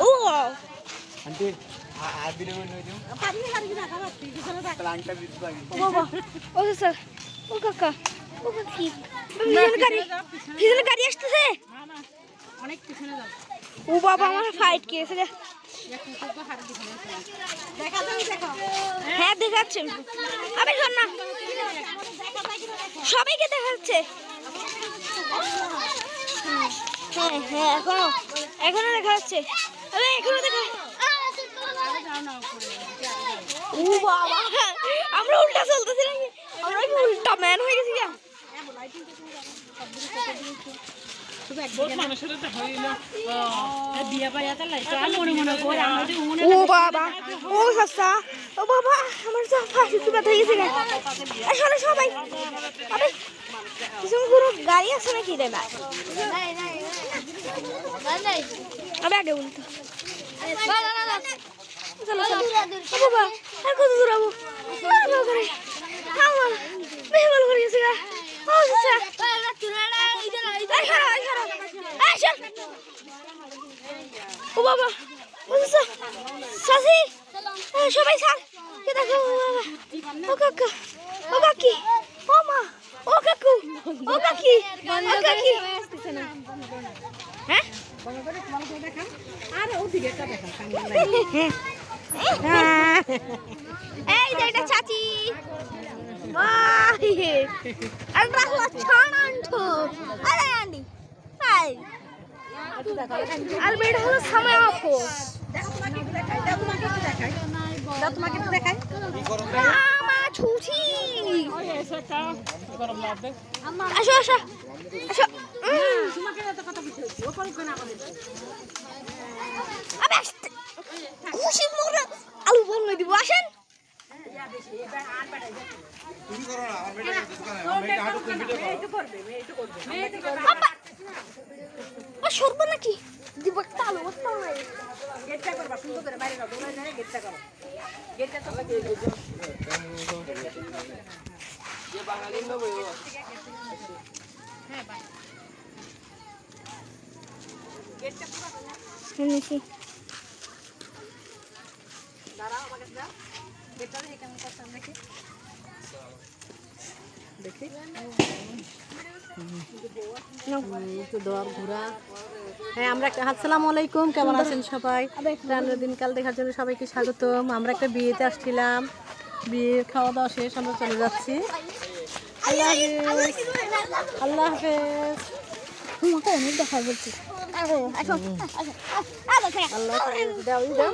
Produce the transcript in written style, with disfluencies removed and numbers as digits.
ও aunty আর দিলে মনে হইতো প্ল্যানটা বিদ্যুৎ লাগে বাবা ও স্যার ও কাকা ও কাকি পিছনে গাড়ি আসতেছে অনেক পিছনে যাও ও বাবা আমার ফাইট কেছে হ্যাঁ দেখাচ্ছে আবে শোন না সবাইকে দেখাচ্ছে হ্যাঁ হ্যাঁ এখনো দেখা যাচ্ছে আরে এখনো দেখা ও বাবা আমরা উল্টা চলতেছি নাকি আমরা কি উল্টা ম্যান হয়ে গেছি কেন ও বাবা ও সস্তা ও বাবা আমার তো ফাঁসি চুপা হয়ে গেছে আসলে সবাই আরে কিছু কোনো গাড়ি আছে নাকি রে ভাই আবে আগে উল্টো চলো চলো বাবা আর কত দূর যাবো ভালো করে আমার বেশি ভালো করে গেছে গা ও সস্তা ও বাবা সাসি সবাই স্যার কে দেখো বাবা ও কাকা ও কাকি ও মা ও কাকু ও কাকি ও কাকি হ্যাঁ এই যে এটা চাচি আর রাখলা ছানান্টো আরে আন্টি হাই আর বেটা হলো সামনে আপু তোমাকে দেখাই আমা ছুটি আসো আসো আসো তোমাকে এত কথা বুঝতে ও কোন কোন আমাদের আবে খুশি মোরা আলু বানাই দিব আসেন তুমি করো না আমার বেটা আমার বেটা হাঁটু কম্পিউটার করো ও সরব নাকি দিব তালু তালু গেটটা করবা সুন্দর করে বাইরে যাও দৌড়াই যায় গেটটা করো গেটটা তো ये बांगाली में वो হ্যাঁ বাই গেটটা পুরো শুনেছি দাঁড়াও আমার কাছে দাও গেটটা দেখে কেমন করতে আমরা কি দেখি তো দোয়ার ঘোরা হ্যাঁ আমরা আসসালামু আলাইকুম কেমন আছেন সবাই রান্নার দিনকাল দেখার জন্য সবাইকে স্বাগতম আমরা একটা বিয়েতে আসছিলাম বিয়ের খাওয়া দাওয়া শেষ আমরা চলে যাচ্ছি আল্লাহ হাফেজ আল্লাহ হাফেজ তোমাকে অনেক দেখা বলছি আসো আসো আল্লাহ হাফেজ দাও দাও